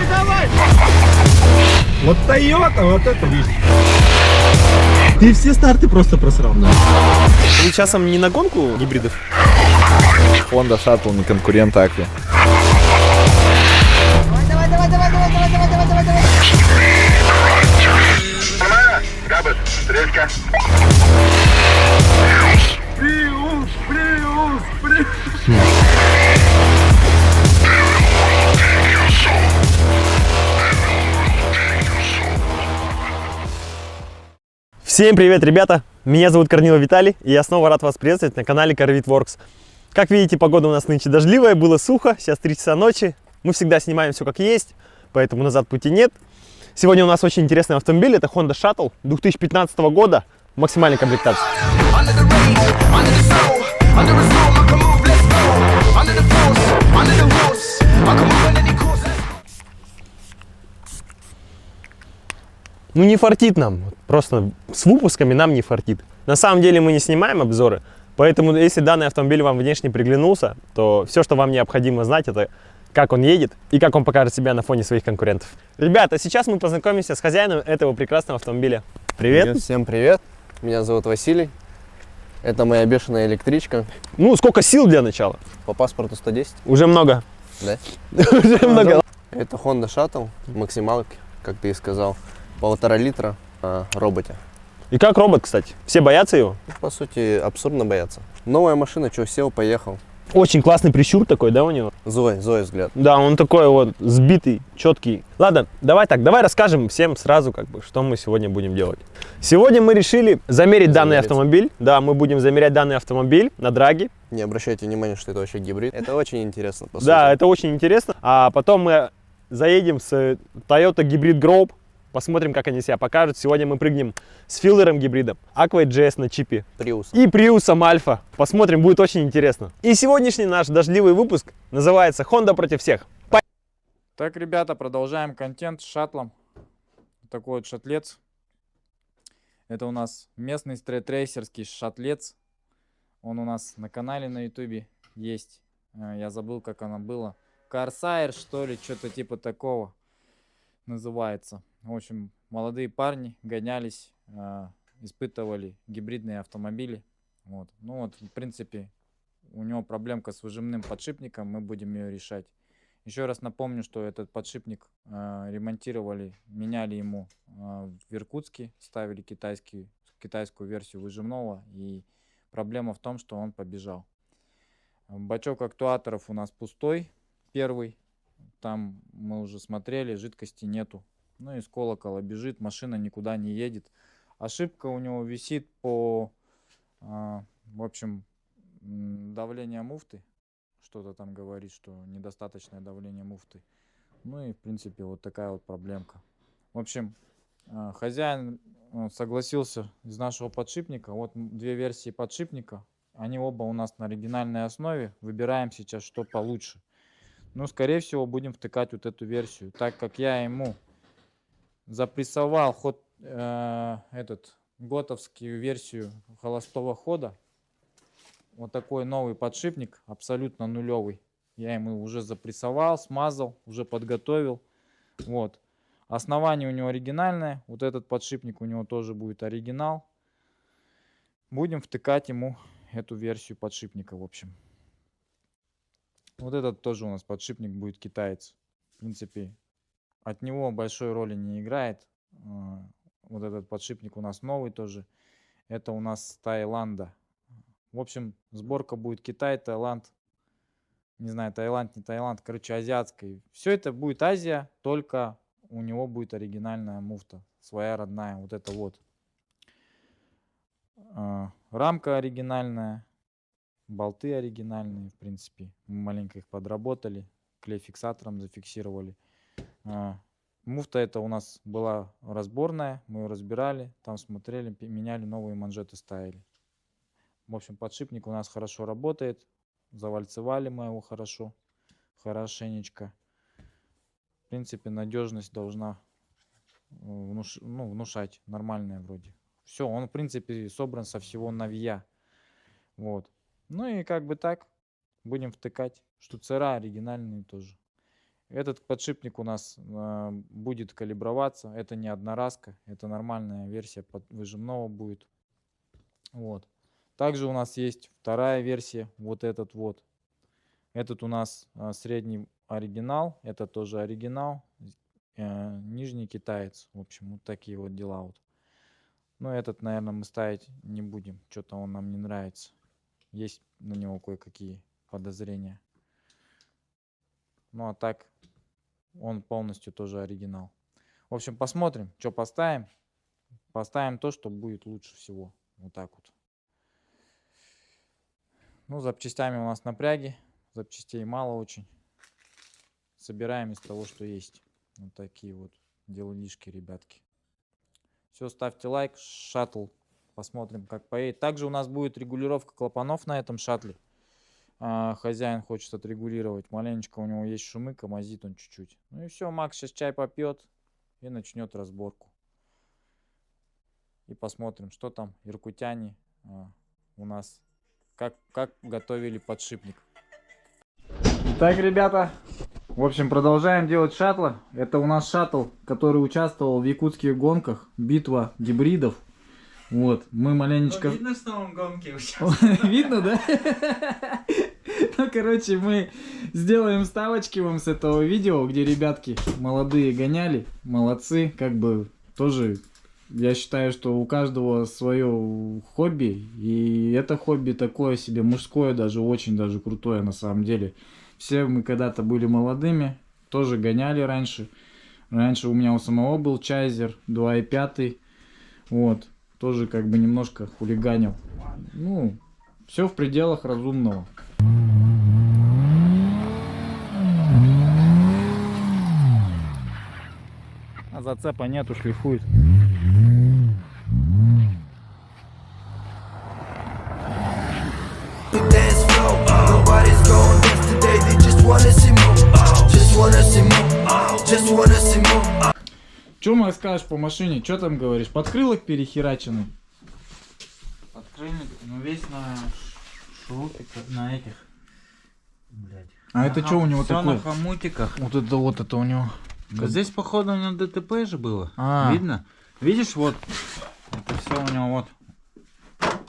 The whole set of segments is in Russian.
давай! Вот Toyota, вот это вещь. Ты все старты просто просрал. Да. Вы часом не на гонку гибридов? Honda Shuttle не конкурент Акви. Давай. Нормально? Габбет, встречка. Приус. Всем привет, ребята! Меня зовут Корнилов Виталий, и я снова рад вас приветствовать на канале CarVitWorks. Как видите, погода у нас нынче дождливая, было сухо, сейчас 3 часа ночи. Мы всегда снимаем все как есть, поэтому назад пути нет. Сегодня у нас очень интересный автомобиль, это Honda Shuttle 2015 года, максимальной комплектации. Ну не фартит нам, просто с выпусками нам не фартит. На самом деле мы не снимаем обзоры, поэтому если данный автомобиль вам внешне приглянулся, то все, что вам необходимо знать, это как он едет и как он покажет себя на фоне своих конкурентов. Ребята, сейчас мы познакомимся с хозяином этого прекрасного автомобиля. Привет! Всем привет! Меня зовут Василий. Это моя бешеная электричка. Ну, сколько сил для начала? По паспорту 110. Уже много. Да? Уже много. Это Honda Shuttle, максималки, как ты и сказал. 1,5 литра на роботе. И как робот, кстати? Все боятся его? По сути, абсурдно бояться. Новая машина, что, сел, поехал. Очень классный прищур такой, да, у него? Зоя взгляд. Да, он такой вот сбитый, четкий. Ладно, давай расскажем всем сразу, что мы сегодня будем делать. Сегодня мы решили замерить данный автомобиль. Да, мы будем замерять данный автомобиль на драге. Не обращайте внимания, что это вообще гибрид. Это очень интересно, по сути. Да, это очень интересно. А потом мы заедем с Toyota Hybrid Group. Посмотрим, как они себя покажут. Сегодня мы прыгнем с филлером гибридом Aqua GS на чипе. Prius. И Приусом Альфа. Посмотрим, будет очень интересно. И сегодняшний наш дождливый выпуск называется Honda против всех. Так, ребята, продолжаем контент с шаттлом. Такой вот шаттлец. Это у нас местный стритрейсерский шаттлец. Он у нас на канале на ютубе есть. Я забыл, как оно было. Corsair, что ли, что-то типа такого называется. В общем, молодые парни гонялись, испытывали гибридные автомобили. Вот. Ну вот, в принципе, у него проблемка с выжимным подшипником, мы будем ее решать. Еще раз напомню, что этот подшипник ремонтировали, меняли ему в Иркутске, ставили китайскую версию выжимного, и проблема в том, что он побежал. Бачок актуаторов у нас пустой, первый, там мы уже смотрели, жидкости нету. Ну и с колокола бежит, машина никуда не едет. Ошибка у него висит по, в общем, давление муфты. Что-то там говорит, что недостаточное давление муфты. Ну и в принципе вот такая вот проблемка. В общем, хозяин согласился из нашего подшипника. Вот две версии подшипника. Они оба у нас на оригинальной основе. Выбираем сейчас, что получше. Ну, скорее всего, будем втыкать вот эту версию. Так как я ему запрессовал готовскую версию холостого хода. Вот такой новый подшипник, абсолютно нулевый. Я ему уже запрессовал, смазал, уже подготовил. Вот. Основание у него оригинальное. Вот этот подшипник у него тоже будет оригинал. Будем втыкать ему эту версию подшипника, в общем. Вот этот тоже у нас подшипник будет китаец. В принципе, от него большой роли не играет. Вот этот подшипник у нас новый тоже. Это у нас с Таиланда. В общем, сборка будет Китай, Таиланд. Не знаю, Таиланд, не Таиланд. Короче, азиатской. Все это будет Азия, только у него будет оригинальная муфта. Своя родная. Вот это вот. Рамка оригинальная. Болты оригинальные, в принципе. Мы маленько их подработали. Клей фиксатором зафиксировали. Муфта это у нас была разборная. Мы ее разбирали. Там смотрели, меняли, новые манжеты ставили. В общем, подшипник у нас хорошо работает. Завальцевали мы его хорошенечко. В принципе, надежность должна внушать. Нормальная вроде. Все, он в принципе собран со всего новья. Вот. Ну и как бы так. Будем втыкать. Штуцера оригинальные тоже. Этот подшипник у нас будет калиброваться. Это не одноразка, это нормальная версия выжимного будет. Вот. Также у нас есть вторая версия, вот этот вот. Этот у нас средний оригинал, это тоже оригинал, нижний китаец. В общем, вот такие вот дела вот. Но этот, наверное, мы ставить не будем, что-то он нам не нравится. Есть на него кое-какие подозрения. Ну а так, он полностью тоже оригинал. В общем, посмотрим, что поставим. Поставим то, что будет лучше всего. Вот так вот. Ну, запчастями у нас напряги. Запчастей мало очень. Собираем из того, что есть. Вот такие вот делишки, ребятки. Все, ставьте лайк. Шаттл. Посмотрим, как поедет. Также у нас будет регулировка клапанов на этом шаттле. Хозяин хочет отрегулировать. Маленечко у него есть шумы, камазит он чуть-чуть. Ну и все, Макс сейчас чай попьет и начнет разборку. И посмотрим, что там иркутяне у нас, как готовили подшипник. Итак, ребята, в общем, продолжаем делать шаттла. Это у нас шаттл, который участвовал в якутских гонках. Битва гибридов. Вот, мы маленечко... Видно, что он в гонке участвует. Видно, да? Ну, короче, мы сделаем вставочки вам с этого видео, где ребятки молодые гоняли. Молодцы, как бы тоже... Я считаю, что у каждого свое хобби. И это хобби такое себе мужское, даже очень даже крутое на самом деле. Все мы когда-то были молодыми, тоже гоняли раньше. Раньше у меня у самого был Чайзер 2.5. Вот. Тоже как бы немножко хулиганил. Ну, все в пределах разумного. А зацепа нету, шлифует. Что мне скажешь по машине? Что там говоришь? Подкрылок перехераченный? Подкрыльник, ну весь на шурупиках, на этих. Блять. А это что у него все такое? на хомутиках. Вот это у него. Здесь походу на ДТП же было. А. Видно? Видишь, вот. Это все у него вот.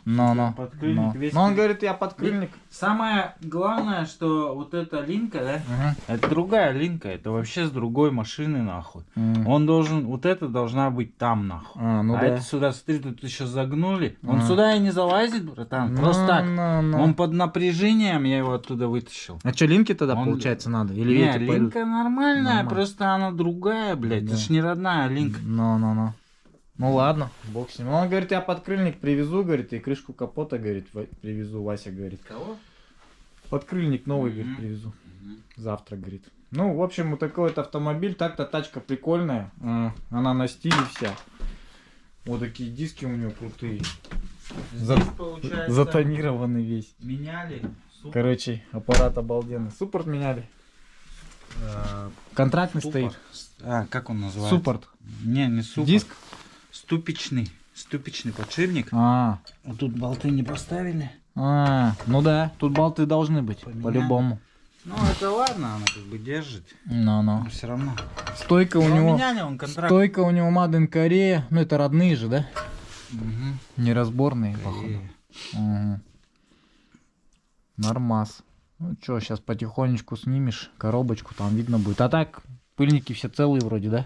Но. Подкрыльник весь. Но он говорит, я подкрыльник. Самое главное, что вот эта линка, да? Ага. Это другая линка, это вообще с другой машины нахуй. М. Он должен, вот это должна быть там нахуй. А, ну а да. это сюда, смотри, тут еще загнули. Он А. сюда и не залазит, братан. Просто так. Ну. Он под напряжением, я его оттуда вытащил. А что, линки тогда, Он- получается, надо? Или Не, эти пойдут? линка нормальная, Нормально. просто она другая, блядь. Да. Это ж не родная линка. Ну. Ну ладно, бог с ним. Он говорит, я подкрыльник привезу, говорит, и крышку капота, говорит, привезу, Вася говорит. Кого? Подкрыльник новый, говорит, привезу. Завтра, говорит. Ну, в общем, вот такой вот автомобиль. Так-то тачка прикольная. Она на стиле вся. Вот такие диски у него крутые. Здесь, получается, Затонированный весь. меняли. Короче, аппарат обалденный. Суппорт меняли. Контрактный стоит. А, как он называется? Суппорт. Не суппорт. Диск? Ступичный подшипник. А, Вот тут болты не поставили. ну да, тут болты должны быть, Поменяли. по-любому. Ну, это ладно, она как бы держит. Ну. Но все равно. Стойка у Ну, него... меняли он контракт. Стойка у него Made in Korea. Ну, это родные же, да? Мгм. Неразборные, походу. И Угу. Нормас. Ну что, сейчас потихонечку снимешь коробочку, там видно будет. А так, пыльники все целые вроде, да?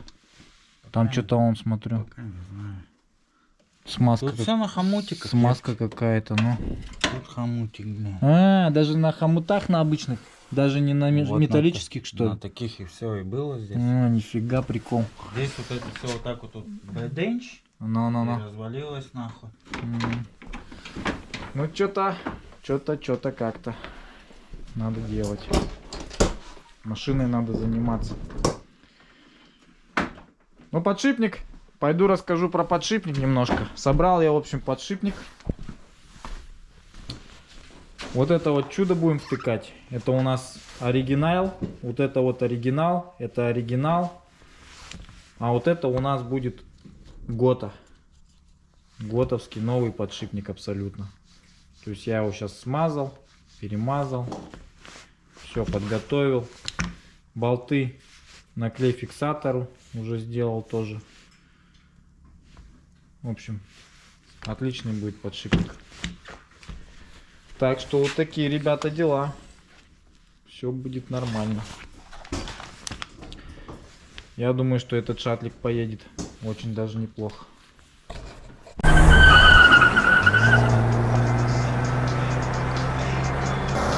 Там Пока что-то он, смотрю. Пока не знаю. Смазка, Тут все на хомутиках. смазка какая-то, ну. Тут хомутик, блин. Даже на хомутах, на обычных. Даже не на Вот металлических, что ли? На таких и все и было здесь. Нифига, прикол. Здесь вот это все вот так вот бэденч. И Ну. развалилось нахуй. Ну, что-то как-то надо делать. Машиной надо заниматься. Ну, подшипник. Пойду расскажу про подшипник немножко. Собрал я, в общем, подшипник. Вот это вот чудо будем втыкать. Это у нас оригинал. Вот это вот оригинал. Это оригинал. А вот это у нас будет Гота. Готовский новый подшипник абсолютно. То есть я его сейчас смазал, перемазал. Все, подготовил. Болты Наклей фиксатору уже сделал тоже. В общем, отличный будет подшипник. Так что вот такие, ребята, дела. Все будет нормально. Я думаю, что этот шатлик поедет очень даже неплохо.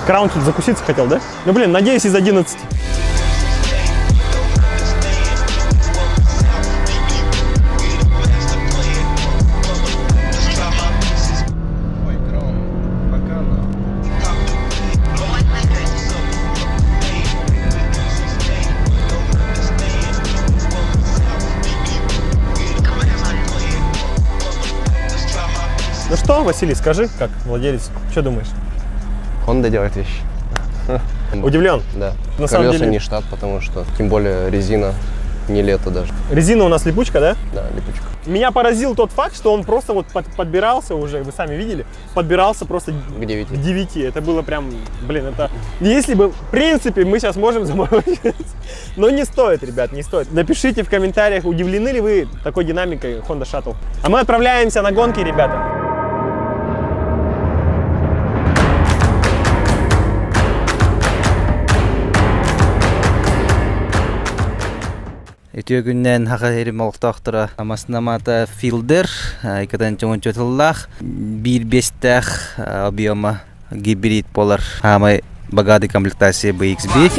Краун тут закуситься хотел, да? Ну блин, надеюсь, из 11. Ой, Краун, пока, да. Ну что, Василий, скажи, как владелец, что думаешь? Honda делает вещи. Удивлен? Да. На самом Колеса деле- не штат, потому что, тем более, резина не лето даже. Резина у нас липучка, да? Да, липучка. Меня поразил тот факт, что он просто вот подбирался уже, вы сами видели, подбирался просто К 9. к 9. Это было прям, блин, это... Если бы, в принципе, мы сейчас можем заморочиться, но не стоит, ребят, не стоит. Напишите в комментариях, удивлены ли вы такой динамикой Honda Shuttle. А мы отправляемся на гонки, ребята. Өтөгүннен хака эрим олтоктора амаснамата филдер икадан чоңон чотуллах бир бестах объема гибрид болар хамай багады комплектация BXB.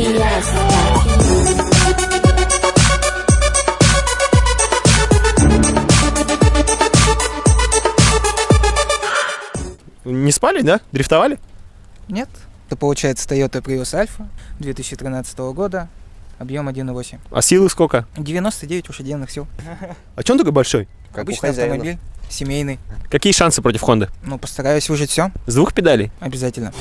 Не спали, да? Дрифтовали? Нет. Это получается Toyota Prius Alpha 2013 года, объем 1.8. А силы сколько? 99 лошадиных сил. А че он такой большой? Как у Обычный хозяина. автомобиль, семейный. Какие шансы против Honda? Ну, постараюсь выжить все, С 2 педалей? обязательно.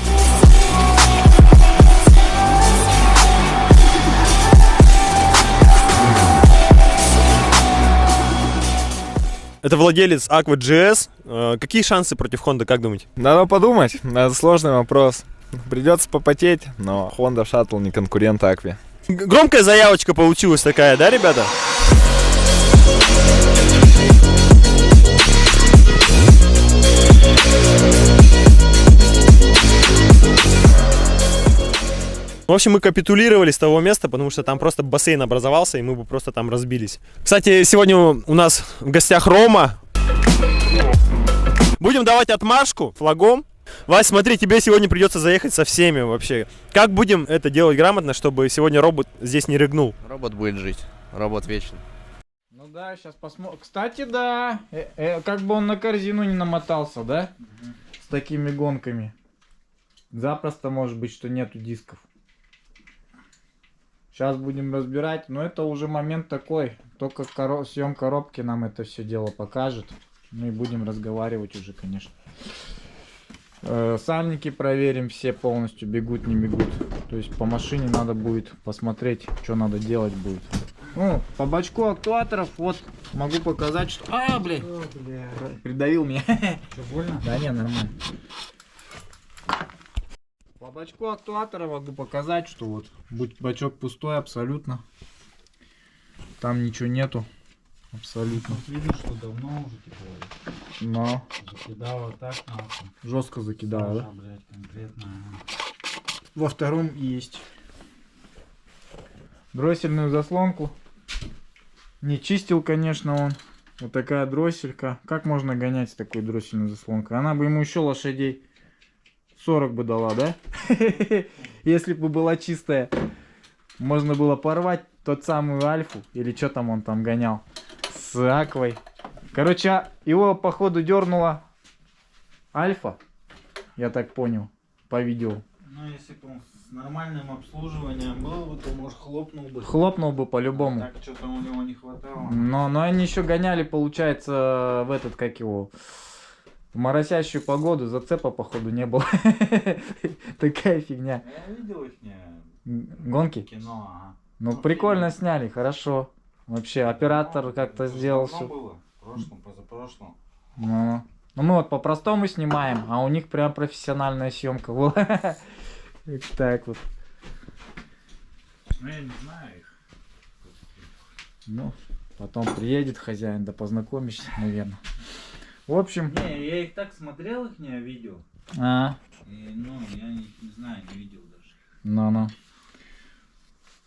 Это владелец Aqua GS. Какие шансы против Honda, как думаете? Надо подумать, это сложный вопрос. Придется попотеть, но Honda Shuttle не конкурент Акве. Громкая заявочка получилась такая, да, ребята? В общем, мы капитулировали с того места, потому что там просто бассейн образовался, и мы бы просто там разбились. Кстати, сегодня у нас в гостях Рома. Будем давать отмашку флагом. Вась, смотри, тебе сегодня придется заехать со всеми вообще. Как будем это делать грамотно, чтобы сегодня робот здесь не рыгнул? Робот будет жить. Робот вечный. Ну да, сейчас посмотрим. Кстати, да. Как бы он на корзину не намотался, да? С такими гонками. Запросто может быть, что нету дисков. Сейчас будем разбирать, но это уже момент такой. Только съем коробки нам это все дело покажет. Мы будем разговаривать уже, конечно. Сальники проверим все полностью, бегут, не бегут. То есть по машине надо будет посмотреть, что надо делать будет. Ну, по бачку актуаторов, вот, могу показать, что... А, блядь! Придавил меня. Что, больно? Да не, нормально. По бачку актуатора могу показать, что вот бачок пустой абсолютно. Там ничего нету. Абсолютно. Вот видно, что давно уже тепло. Но Закидало так нахуй. жестко закидало, да? Саша, блядь, конкретно. Во втором есть. Дроссельную заслонку. Не чистил, конечно, он. Вот такая дросселька. Как можно гонять с такой дроссельной заслонкой? Она бы ему еще лошадей 40 бы дала, да? Если бы была чистая. Можно было порвать тот самую Альфу. Или что там он там гонял. С Аквой. Короче, его походу дернула Альфа. Я так понял. По видео. Ну, если бы он с нормальным обслуживанием был бы, то, может, хлопнул бы. Хлопнул бы по-любому. Так, что-то у него не хватало. Но они еще гоняли, получается, в этот, как его, в моросящую погоду. Зацепа, походу, не было. Такая фигня. Я видел их Гонки? кино, ага. Ну, прикольно сняли, хорошо. Вообще, оператор как-то сделал Давно все. было? В прошлом, позапрошлом. Ну, мы вот по-простому снимаем, а у них прям профессиональная съемка была. Так вот. Ну, я не знаю их. Ну, потом приедет хозяин, да познакомишься, наверное. В общем... Не, я их так смотрел, их не видео. И, ну, я их не знаю, не видел даже. Ну.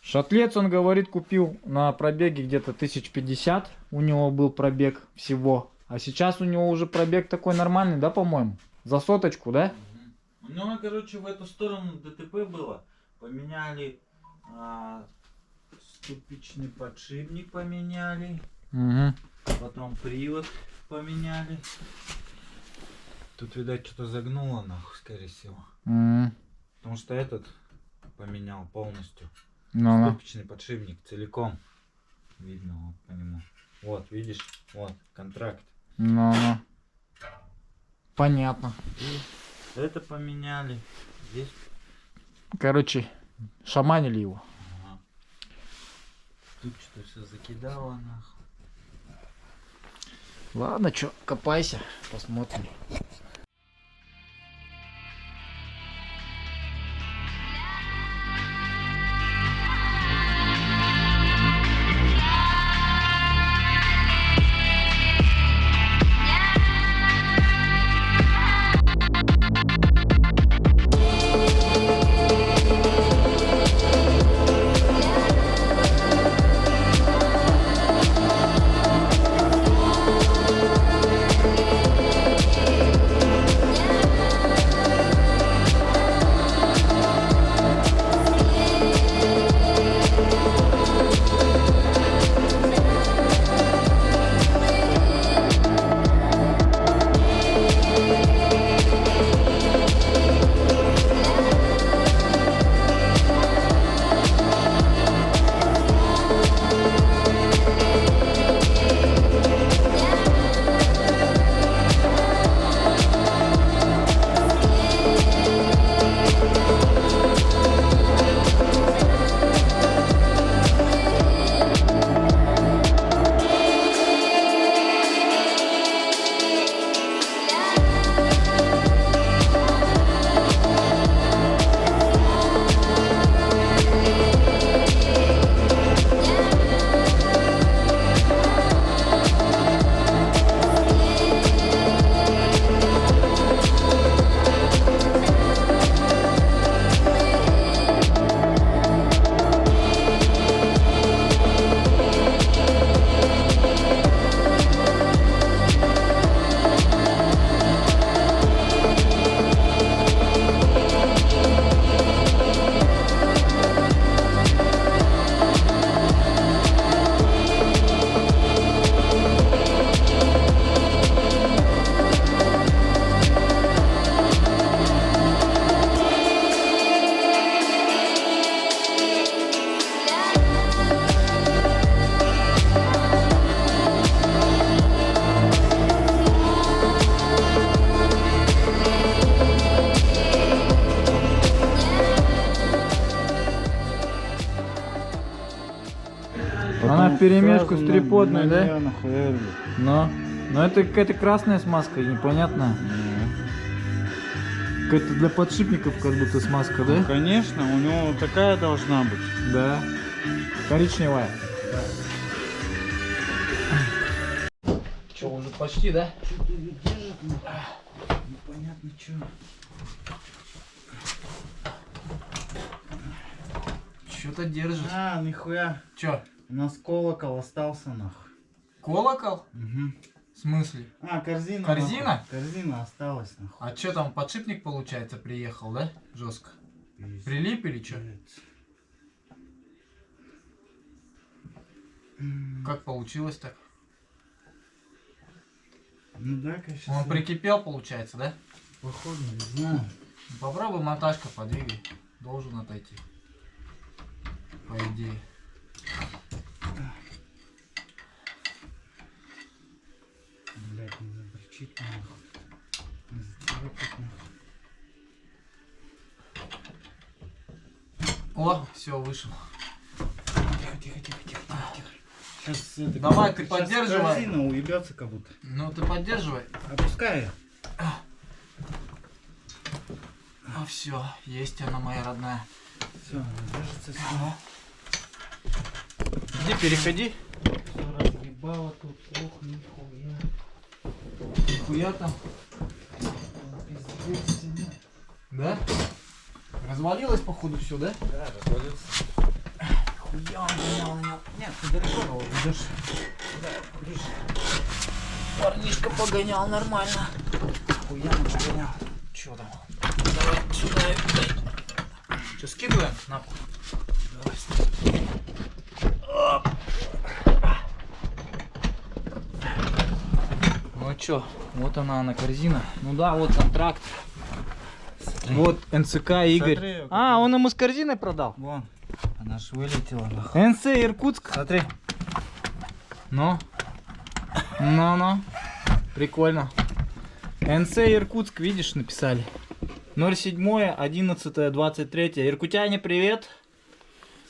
Шатлец, он говорит, купил на пробеге где-то 1050. У него был пробег всего. А сейчас у него уже пробег такой нормальный, да, по-моему? За соточку, да? Ну, короче, в эту сторону ДТП было. Поменяли ступичный подшипник, поменяли. Угу. Потом привод поменяли. Тут, видать, что-то загнуло, нахуй, скорее всего. Потому что этот поменял полностью. Ну. Ступичный подшипник целиком. Видно вот по нему. Вот, видишь? Вот, контракт. Ну. Понятно. И это поменяли. Здесь. Короче, шаманили его. Ага. Тут что-то все закидало, нахуй. Ладно, чё, копайся, посмотрим. Она вперемешку с триподной, да? Но это какая-то красная смазка, непонятная. Какая-то для подшипников как будто смазка, да? Конечно, у него такая должна быть. Да. Коричневая. Че, уже почти, да? Что-то держит, непонятно что. Что-то держит. А, нихуя. Че? У нас колокол остался, нахуй. Колокол? Угу. В смысле? А, корзина. Корзина? Нахуй. Корзина осталась, нахуй. А что там, подшипник, получается, приехал, да? Жестко. Прилип или что? Как получилось так? Ну да, конечно. Он прикипел, получается, да? Походу, не знаю. Попробуй монтажка подвигай. Должен отойти. По идее. Блять, не запричить нахуй. Не зацепить нахуй. О, все, вышел. Тихо. Сейчас это, Давай, ты сейчас поддерживай. корзина уебется как будто. Ну ты поддерживай. Опускай. А все, есть она, моя родная. Все, она держится. Иди, переходи. нихуя там. Да? Развалилось, походу, все, да? Да, развалился. Хуя он гонял на него. Нет, ты далеко его идешь. Да, ближе. Парнишка погонял нормально. Хуя он погонял. Че там? Давай сюда. Че, скидываем? На пол. Давай. Оп. Ну чё, вот она корзина. Ну да, вот контракт. Смотри. Вот НЦК Игорь. Смотри, Он ему с корзиной продал? Вон, она ж вылетела нахуй. НЦ Иркутск. Смотри. Ну. Ну. Прикольно. НЦ Иркутск, видишь, написали. 07, 11, 23. Иркутяне, привет.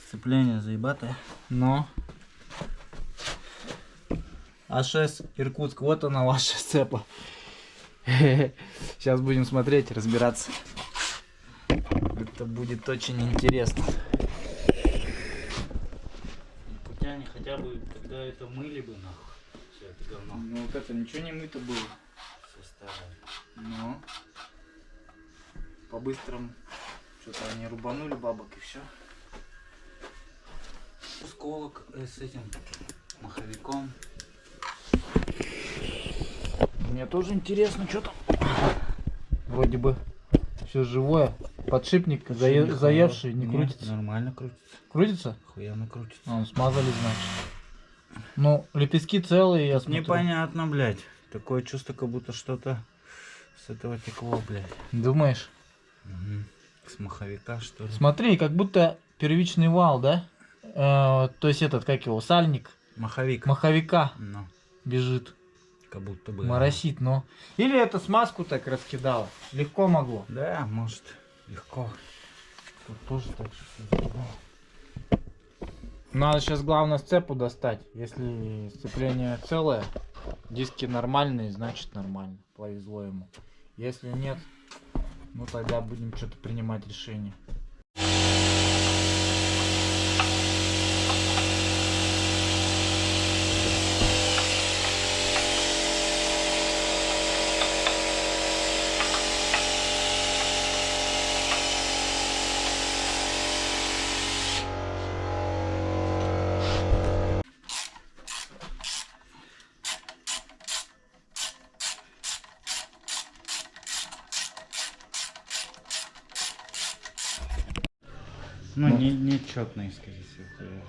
Сцепление заебатое. Ну. АШС Иркутск, вот она ваша сцепа. Сейчас будем смотреть, разбираться. Это будет очень интересно. Иркутяне хотя бы тогда это мыли бы нахуй. Все это говно. Ну вот это ничего не мыто было. Все старое. Ну. По-быстрому. Что-то они рубанули бабок и все. Осколок с этим маховиком. Мне тоже интересно, что там. Вроде бы все живое. Подшипник заевший, не Нет, крутится. Нормально крутится. Крутится? Хуяно крутится. Смазали, значит. Ну, лепестки целые, я смотрю. Непонятно, блядь. Такое чувство, как будто что-то с этого текло, блядь. Думаешь? Угу. С маховика, что ли? Смотри, как будто первичный вал, да? То есть этот, как его, сальник Маховик. маховика Ну, бежит. как будто бы. Моросит, но. Или это смазку так раскидало. Легко могло. Да, может, легко. Тут тоже так же. Надо сейчас главное сцепу достать. Если сцепление целое, диски нормальные, значит нормально. Повезло ему. Если нет, ну тогда будем что-то принимать решение. Ну, не четные, скорее всего.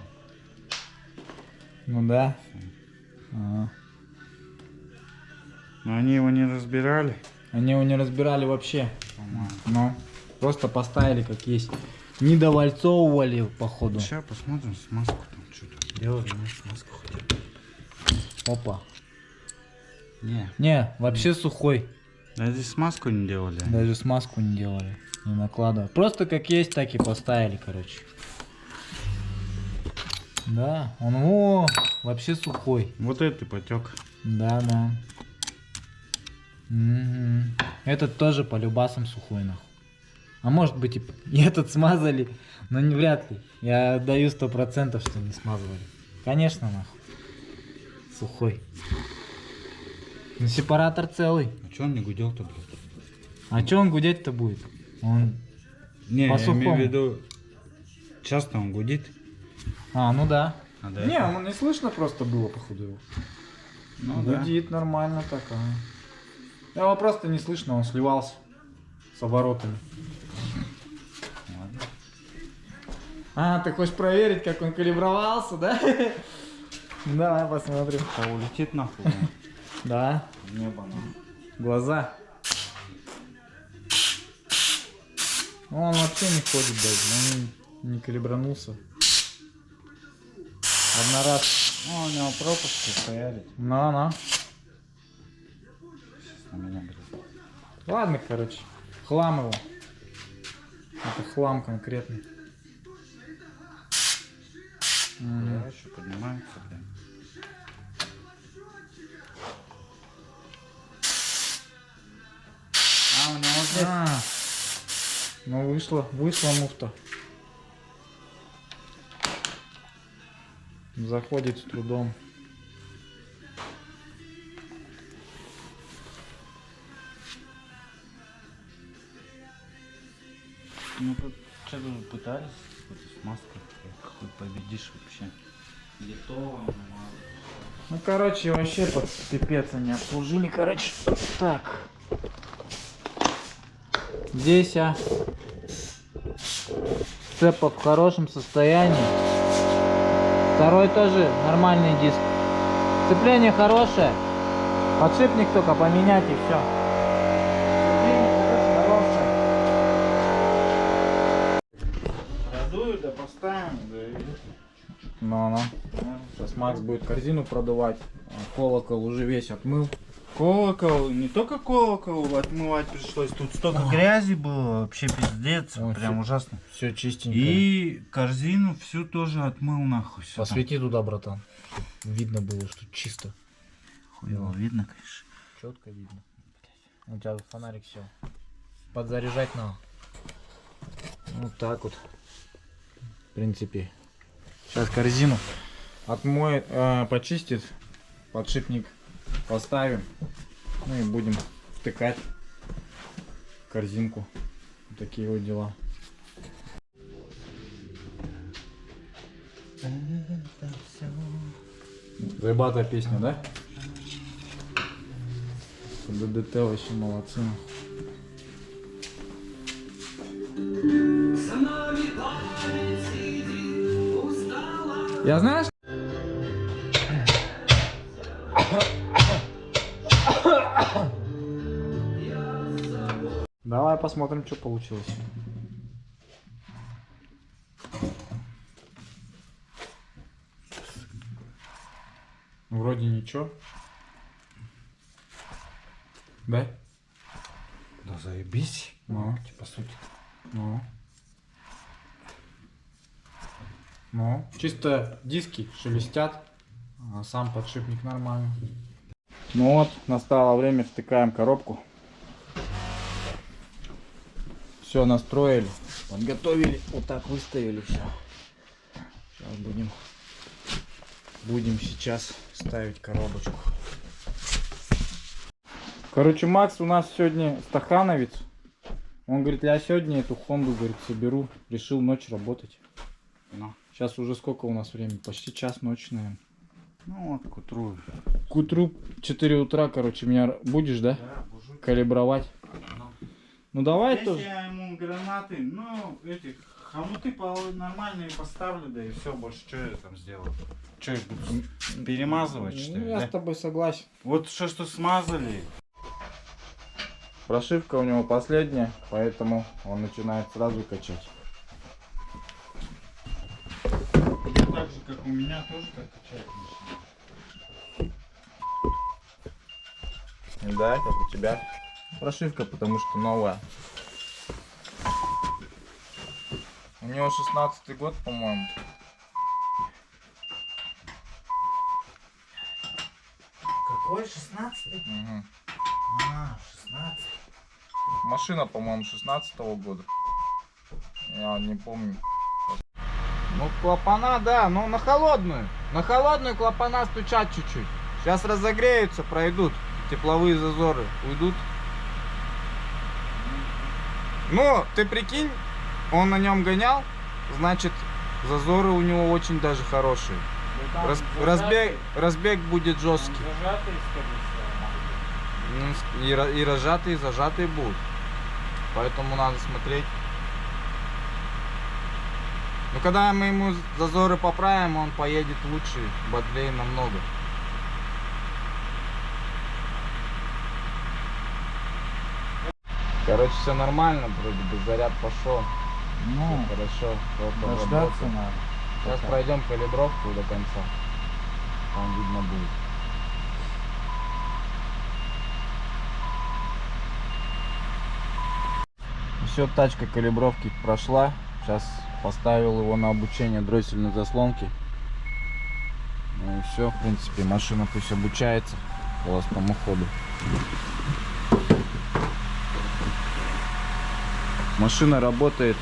Ну да. Но они его не разбирали. Они его не разбирали вообще. По-моему. Ну, просто поставили как есть. Не довальцовывали, походу. Сейчас посмотрим смазку там что-то. Делали, нет, смазку хотя бы. Опа. Не. Не, вообще сухой. Да здесь смазку не делали. Даже смазку не делали. Не накладывали. Просто как есть, так и поставили, короче. Да, он вообще сухой. Вот это потек. Да. Угу. Этот тоже по любасам сухой, нахуй. А может быть и этот смазали, но не вряд ли. Я даю 100%, что не смазывали. Конечно, нахуй. Сухой. Но сепаратор целый. А что он не гудел-то, блядь? А что он гудеть-то будет? Он Не, по я сухому. имею в виду, часто он гудит. ну да. А до Не, этого- он не слышно просто было, походу, его. Ну да. Гудит нормально так, Его просто не слышно, он сливался с оборотами. Ладно. Ты хочешь проверить, как он калибровался, да? Давай посмотрим. А улетит нахуй. Да, Небо нахуй. глаза. Он вообще не ходит даже, он не калибранулся. Однораз. Ну, у него пропуски стояли. На. Сейчас на меня, блядь. Ладно, короче, хлам его. Это хлам конкретный. Да, еще поднимается, блядь. А, у него здесь... Ну вышла муфта. Заходит с трудом. детали, какую-то смазку, хуй победишь вообще. Литого, Ну, короче, вообще под пипец они обслужили, короче. Так. Здесь, цепа в хорошем состоянии. Второй тоже нормальный диск. Сцепление хорошее. Подшипник только поменять и все. Продую, да поставим, да и... Ну. Сейчас Макс будет корзину продувать. Колокол уже весь отмыл. Колокол, не только колокол отмывать пришлось, тут столько грязи было, вообще пиздец, Ой, прям всё- ужасно. Все чистенько. И корзину всю тоже отмыл нахуй. Всё там. Посвети туда, братан. Чтоб видно было, что чисто. Хуёво видно, конечно. Четко видно. У тебя фонарик все. Подзаряжать надо. Вот так вот. В принципе. Сейчас корзину отмоет, почистит. Подшипник поставим. Ну и будем втыкать в корзинку. Вот такие вот дела. Заебатая песня, да? ДДТ вообще молодцы. Я знаешь? Давай посмотрим, что получилось. Вроде ничего. Да? Да заебись. Ну. По сути. Ну. Ну. Чисто диски шелестят, а сам подшипник нормальный. Ну вот, настало время, втыкаем коробку. Все настроили, подготовили, вот так выставили все. Сейчас будем сейчас ставить коробочку. Короче, Макс у нас сегодня стахановец. Он говорит, я сегодня эту Хонду, говорит, соберу. Решил ночь работать. Ну, сейчас уже сколько у нас времени? Почти час ночи, наверное. Ну вот, к утру. К утру 4 утра, короче, меня будешь, да? Да, бужу. Калибровать. Ну давай Если тоже. я ему гранаты, ну, эти хомуты нормальные поставлю, да и все, больше что я там сделаю? Что я буду перемазывать, что Ну, ли? я да? с тобой согласен. Вот что смазали. Прошивка у него последняя, поэтому он начинает сразу качать. Так же, как у меня, тоже так качает начинает. Да, как у тебя. Прошивка, потому что новая. У него 16-й год, по-моему. Какой 16-й? Угу. А, 16. Машина, по-моему, 16-го года. Я не помню. Ну, клапана, да, но на холодную. На холодную клапана стучат чуть-чуть. Сейчас разогреются, пройдут. Тепловые зазоры уйдут. Ну, ты прикинь, он на нем гонял, значит, зазоры у него очень даже хорошие. Разбег будет жесткий. Ну, и разжатые, и зажатые будут. Поэтому надо смотреть. Но когда мы ему зазоры поправим, он поедет лучше, бодрее намного. Короче, все нормально, вроде бы заряд пошел. Ну, Хорошо. дождаться надо. Сейчас пройдем калибровку до конца. Там видно будет. Все, тачка калибровки прошла. Сейчас поставил его на обучение дроссельной заслонки. Ну и все, в принципе, машина пусть обучается холостому ходу. Машина работает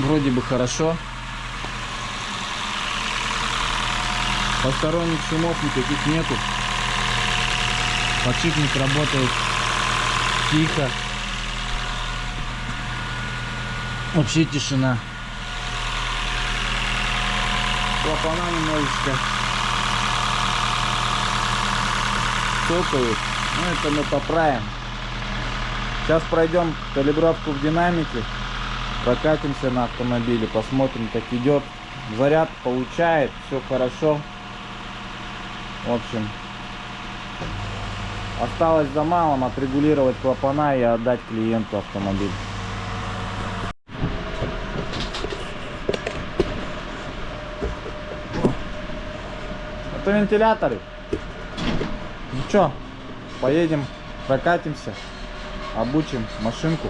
вроде бы хорошо. Посторонних шумов никаких нету. Подшипник работает тихо. Вообще тишина. Клапана немножечко цокают. Ну это мы поправим. Сейчас пройдем калибровку в динамике. Прокатимся на автомобиле, посмотрим, как идет. Заряд получает, все хорошо. В общем, осталось за малым отрегулировать клапана и отдать клиенту автомобиль. Это вентиляторы. Ну что, поедем, прокатимся, обучим машинку.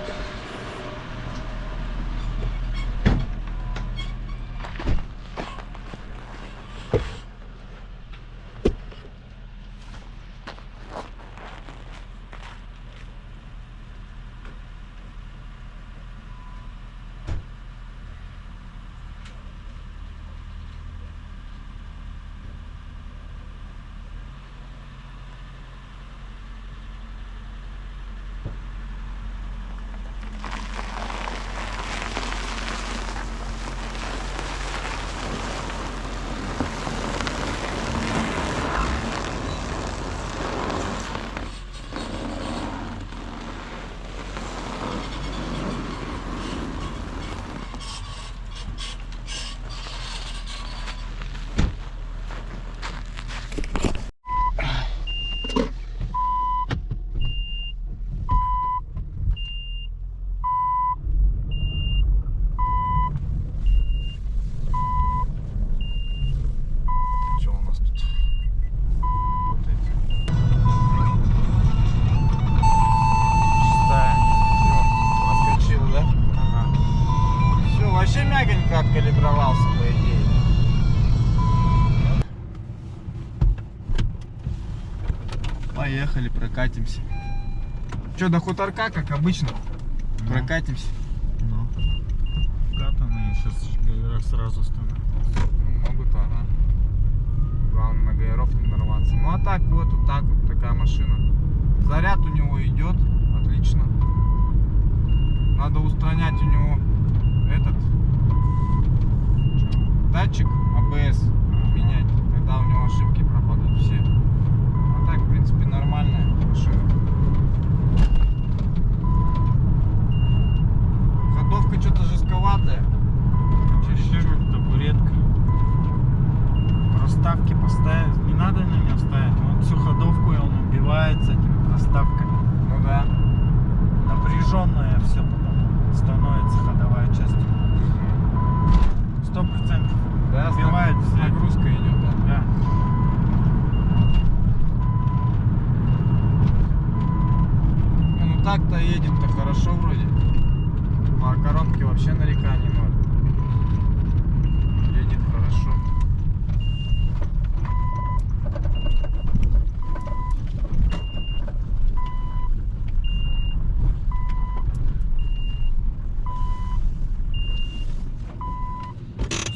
Откалибровался, по идее. Поехали, прокатимся. Че, до хуторка, как обычно? Прокатимся. Ну, катаные сейчас сразу становятся. Могут, ага. Главное на гаеров не нарваться. Ну а так вот такая машина. Заряд у него идет, отлично. Надо устранять у него этот датчик АБС, менять, тогда у него ошибки пропадут все. А так, в принципе, нормальная машина. Ходовка что-то жестковатая. Чересчур табуретка. Проставки поставить. Не надо на нее ставить. Вот всю ходовку и он убивается этими проставками. Ну да. Напряженная все потом становится ходовая часть. 100%. Да, Убивает все. нагрузка идет, да. Да. Ну так-то едем-то хорошо вроде. По коробке вообще нареканий ноль. Едет хорошо.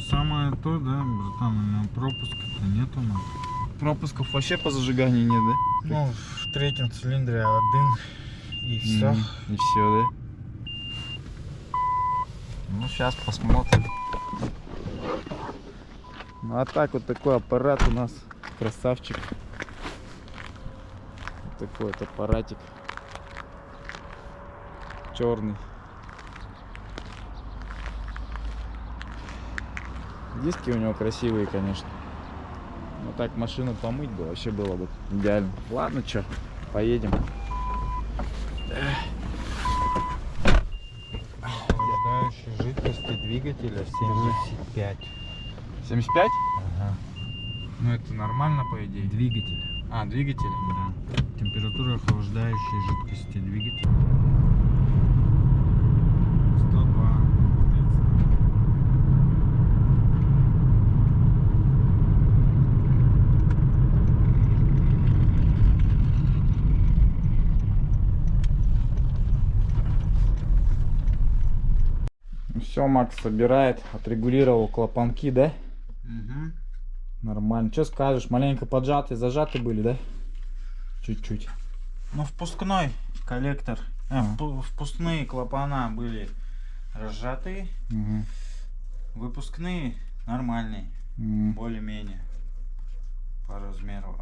Самое то, да, братан, у меня пропуска-то нету. Пропусков вообще по зажиганию нет, да? Ну, в третьем цилиндре один и все. И все, да? Ну, сейчас посмотрим. Ну, а так вот такой аппарат у нас. Красавчик. Вот такой вот аппаратик. Черный. Диски у него красивые, конечно. Ну так машину помыть бы вообще было бы идеально. Ладно, что, поедем. Охлаждающей жидкости двигателя 75. 75? Ага. Ну это нормально, по идее. Двигатель. А, двигатель? Да. Температура охлаждающей жидкости двигателя. 102. Все, Макс собирает, отрегулировал клапанки, да? Угу. Нормально. Что скажешь? Маленько поджаты, зажаты были, да? Чуть-чуть. Ну, впускной коллектор. Впускные клапана были Разжатые, Мгм. выпускные нормальные, М. более-менее по размеру.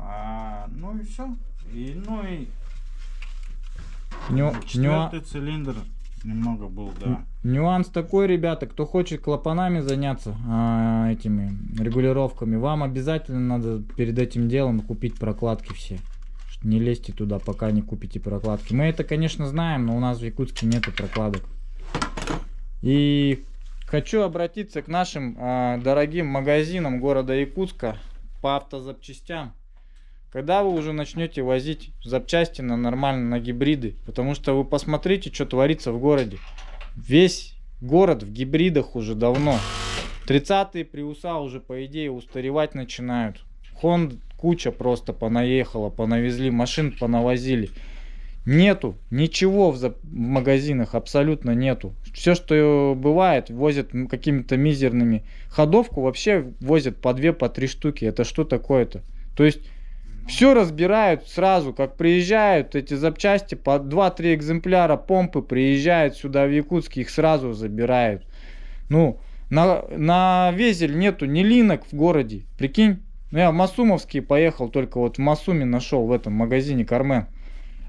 Ну и все. И четвертый цилиндр немного был, да. Нюанс такой, ребята, кто хочет клапанами заняться, этими регулировками, вам обязательно надо перед этим делом купить прокладки все. Не лезьте туда, пока не купите прокладки. Мы это, конечно, знаем, но у нас в Якутске нету прокладок. И хочу обратиться к нашим дорогим магазинам города Якутска по автозапчастям. Когда вы уже начнете возить запчасти на гибриды? Потому что вы посмотрите, что творится в городе. Весь город в гибридах уже давно. 30-е приуса уже, по идее, устаревать начинают. Хонд куча просто понаехала, понавезли, машин понавозили. Нету ничего в магазинах, абсолютно нету. Все, что бывает, возят какими-то мизерными. Ходовку вообще возят по 2, по 3 штуки. Это что такое-то? То есть все разбирают сразу, как приезжают эти запчасти, по 2-3 экземпляра помпы приезжают сюда в Якутск, их сразу забирают. Ну, на Везель нету ни линок в городе, прикинь. Ну, я в Масумовский поехал, только вот в Масуме нашел, в этом магазине Кармен.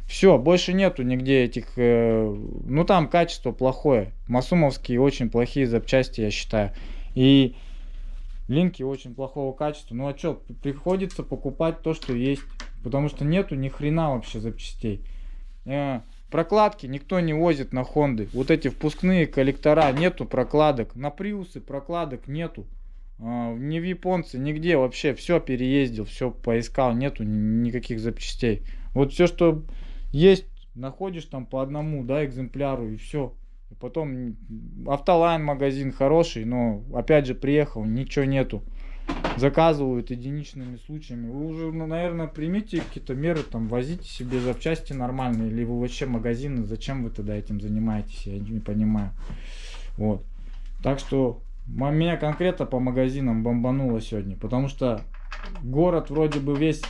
Все, больше нету нигде этих, ну там качество плохое. Масумовские очень плохие запчасти, я считаю. И линки очень плохого качества. Ну а что, приходится покупать то, что есть. Потому что нету ни хрена вообще запчастей. Прокладки никто не возит на Хонды. Вот эти впускные коллектора, нету прокладок. На Приусы прокладок нету. Ни в японцы, нигде вообще. Все переездил, все поискал. Нету никаких запчастей. Вот все, что есть, находишь там по одному, да, экземпляру, и все. И потом Автолайн магазин хороший, но опять же приехал, ничего нету. Заказывают единичными случаями. Вы уже, наверное, примите какие-то меры, там, возите себе запчасти нормальные, или вы вообще магазины, зачем вы тогда этим занимаетесь, я не понимаю. Вот. Так что меня конкретно по магазинам бомбануло сегодня, потому что город вроде бы весь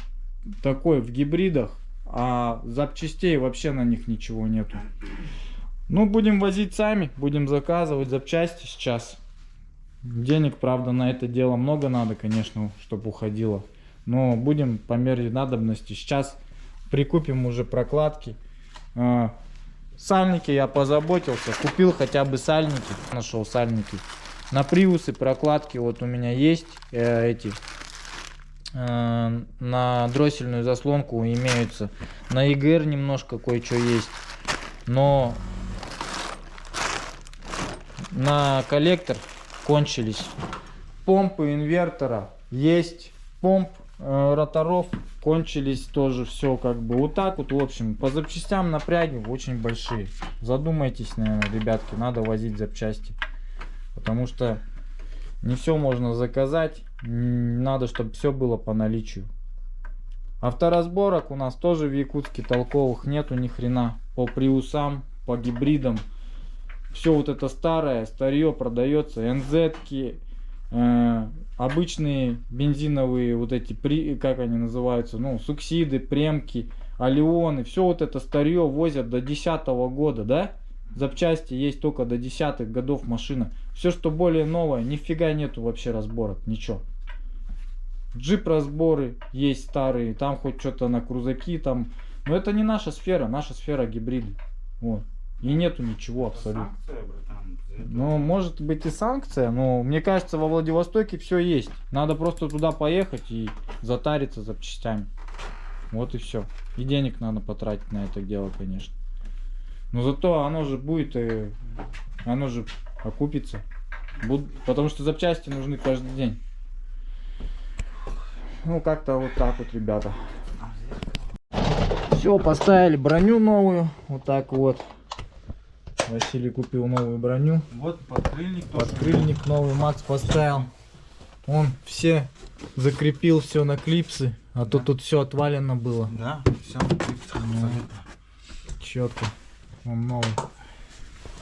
такой в гибридах, а запчастей вообще на них ничего нету. Ну, будем возить сами, будем заказывать запчасти сейчас. Денег, правда, на это дело много надо, конечно, чтобы уходило. Но будем по мере надобности. Сейчас прикупим уже прокладки. Сальники я позаботился, купил хотя бы сальники, нашел сальники. На Приусы прокладки вот у меня есть эти. На дроссельную заслонку имеются. На ЕГР немножко кое-что есть. Но на коллектор кончились. Помпы инвертора есть. Помп роторов кончились тоже. Все как бы вот так вот. В общем, по запчастям напряги очень большие. Задумайтесь, наверное, ребятки, надо возить запчасти. Потому что не все можно заказать. Надо, чтобы все было по наличию. Авторазборок у нас тоже в Якутске толковых нету ни хрена. По приусам, по гибридам. Все вот это старье продается. НЗ-ки, обычные бензиновые вот эти, как они называются, ну, суксиды, премки, алионы. Все вот это старье возят до 10-го года, да? Запчасти есть только до 10-х годов машина. Все, что более новое, нифига нету вообще разборок, ничего. Джип разборы есть старые, там хоть что-то на крузаки там. Но это не наша сфера гибриды. Вот. И нету ничего абсолютно. Ну, может быть и санкция, но мне кажется, во Владивостоке все есть. Надо просто туда поехать и затариться запчастями. Вот и все. И денег надо потратить на это дело, конечно. Но зато оно же будет, оно же окупится. Потому что запчасти нужны каждый день. Ну, как-то вот так вот, ребята. Все, поставили броню новую. Вот так вот. Василий купил новую броню. Вот подкрыльник. Подкрыльник новый Макс поставил. Он все закрепил, все на клипсы. А то тут все отвалено было. Да, все на клипсах. Четко. Он новый.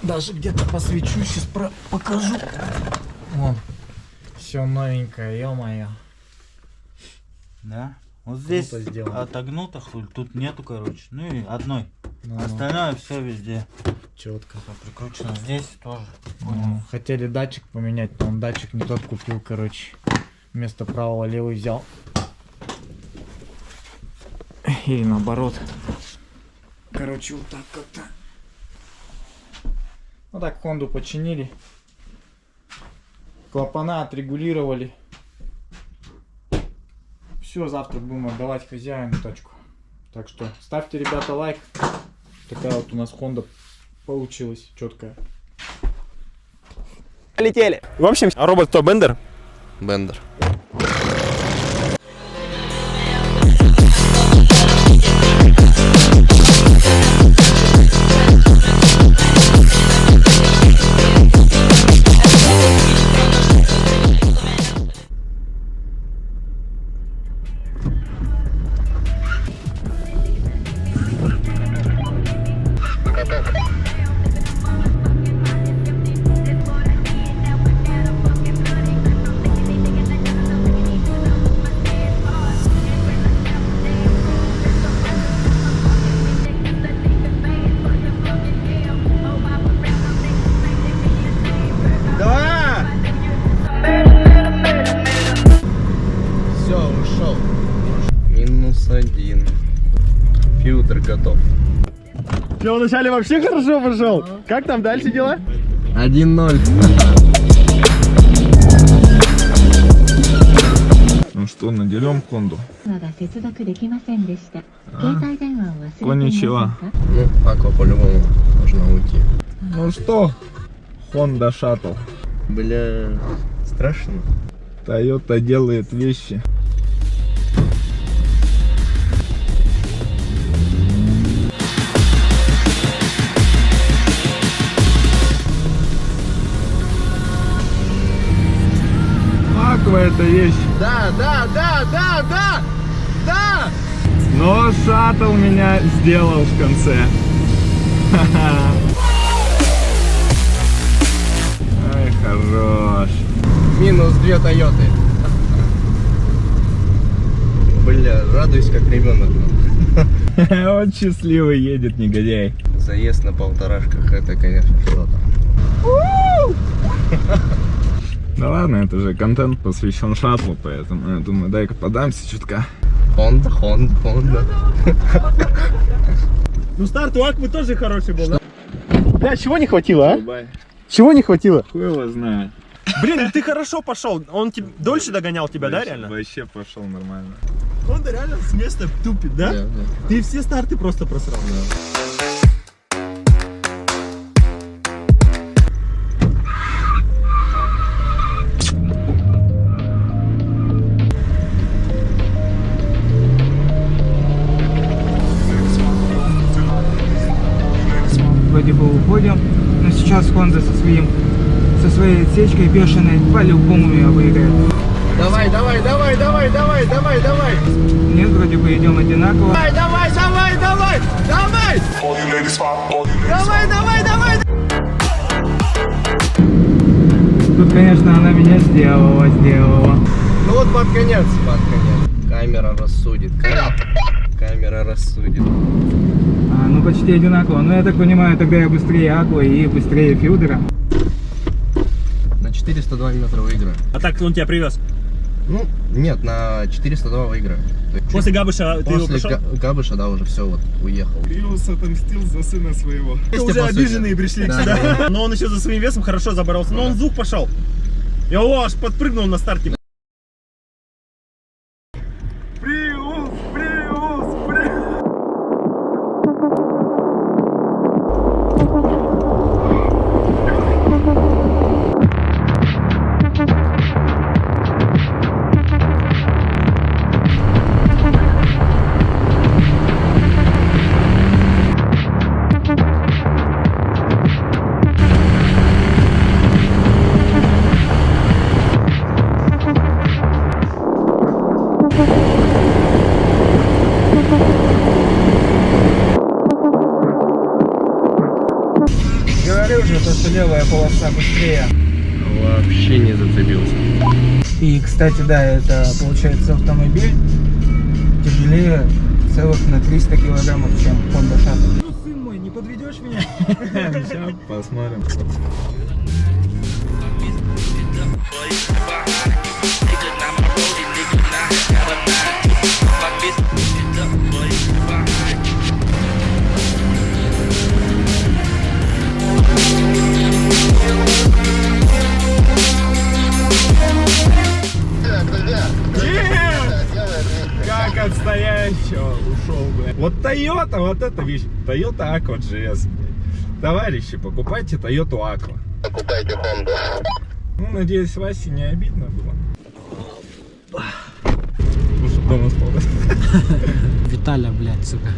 Даже где-то посвечу, сейчас покажу. Вон. Все новенькое, ё-моё. Да? Вот здесь Круто сделано. отогнуто хуй, тут нету, короче. Ну и одной. Ну, Остальное все везде. четко. Всё прикручено здесь тоже. Хотели датчик поменять, но он датчик не тот купил, короче. Вместо правого левый взял. Или наоборот. Короче, вот так как-то. Вот так Хонду починили. Клапана отрегулировали. Все, завтра будем отдавать хозяину тачку. Так что ставьте, ребята, лайк. Такая вот у нас Honda получилась четкая. Полетели. В общем, робот кто, Бендер? Бендер. Все, ушел. -1. Филтр готов. Все, вначале вообще хорошо пошел. Как там дальше дела? 1-0. Ну что, надерем Хонду? Коничева. Ну, Аква по-любому должна уйти. Ну что, Honda Shuttle. Бля, страшно. Toyota делает вещи. Аква это вещь. Да. Но шаттл меня сделал в конце. Ай, хорош. -2 Тойоты. Бля, радуюсь как ребенок. Вот счастливый едет негодяй. Заезд на полторашках, это, конечно, что-то. Да ладно, это же контент посвящен шаттлу, поэтому я думаю, дай-ка подамся чутка. Honda. Ну старт у Аквы тоже хороший был, да? Бля, чего не хватило, а? Бай. Чего не хватило? Хуй его знает. Блин, ну ты хорошо пошел. Он дольше догонял тебя, да, реально? Вообще пошел нормально. Он реально с места тупит, да? Да. Ты все старты просто просрал. Вроде бы уходим, но сейчас Honda со своей отсечкой бешеной по-любому меня выиграет. Давай. Нет, вроде бы идем одинаково. Давай. Тут, конечно, она меня сделала. Ну вот под конец. Камера рассудит. Камера рассудит. Ну почти одинаково. Но я так понимаю, тогда я быстрее Аквы и быстрее Филдера. На 402 метра выиграю. А так он тебя привез? Ну, нет, на 402 выиграю. То есть После Габыша ты его после пошел? Габыша, да, уже все, вот, уехал. Риус отомстил за сына своего. Уже обиженные пришли Да. сюда. Но он еще за своим весом хорошо заборолся. Но он в звук пошел. И он аж подпрыгнул на старте. Приус. Говорю же, то, что левая полоса быстрее. Вообще не зацепился. И, кстати, да, это получается автомобиль тяжелее целых на 300 килограммов, чем Honda Shuttle. Ну, сын мой, не подведешь меня? Сейчас посмотрим. Как отстоящего ушел, бля. Вот Toyota, вот эта вещь. Toyota Aqua GS. Товарищи, покупайте Toyota Aqua. Покупайте Honda. Ну, надеюсь, Васе не обидно было. Ну, что дома спал. Виталя, блядь, сука.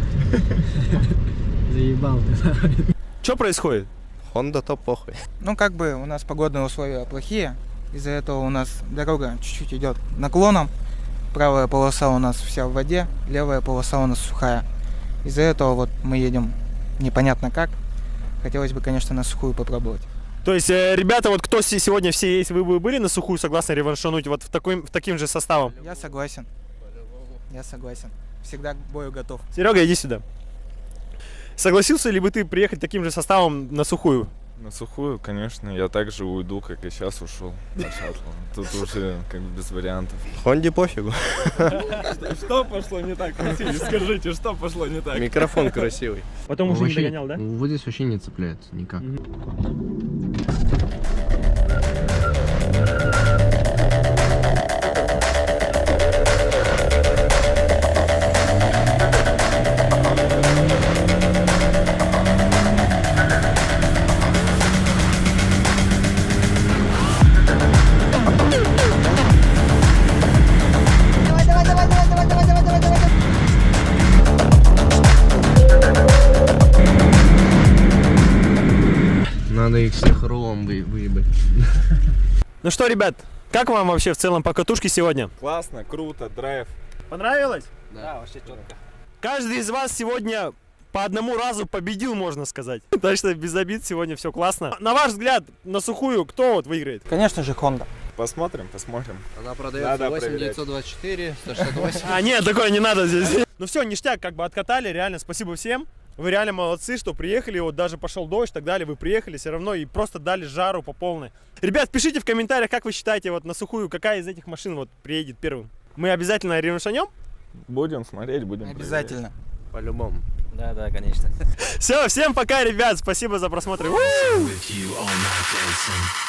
Заебал ты. Что происходит? Honda то похуй. Ну, как бы у нас погодные условия плохие. Из-за этого у нас дорога чуть-чуть идет наклоном. Правая полоса у нас вся в воде, левая полоса у нас сухая. Из-за этого вот мы едем непонятно как. Хотелось бы, конечно, на сухую попробовать. То есть, ребята, вот кто сегодня все есть, вы бы были на сухую согласны реваншануть вот таким же составом? Я согласен. Я согласен. Всегда к бою готов. Серега, иди сюда. Согласился ли бы ты приехать таким же составом на сухую? На сухую, конечно, я также уйду, как и сейчас ушел на шаттл. Тут уже как бы без вариантов. Хонде пофигу. Что пошло не так? Скажите, что пошло не так? Микрофон красивый. Потом уже не догонял, да? Вот здесь вообще не цепляется никак. Надо их всех роллом выебать. Ну что, ребят, как вам вообще в целом по катушке сегодня? Классно, круто, драйв. Понравилось? Да, вообще четко. Каждый из вас сегодня по одному разу победил, можно сказать. Так что без обид, сегодня все классно. На ваш взгляд, на сухую кто вот выиграет? Конечно же, Honda. Посмотрим. Она продается Надо 8924, 168. А, нет, такое не надо здесь. Ну все, ништяк, как бы откатали, реально, спасибо всем. Вы реально молодцы, что приехали, вот даже пошел дождь и так далее, вы приехали все равно и просто дали жару по полной. Ребят, пишите в комментариях, как вы считаете, вот на сухую, какая из этих машин вот приедет первым. Мы обязательно реваншанем? Будем смотреть, будем Обязательно. По-любому. Да, конечно. Все, всем пока, ребят, спасибо за просмотр. With you all night dancing.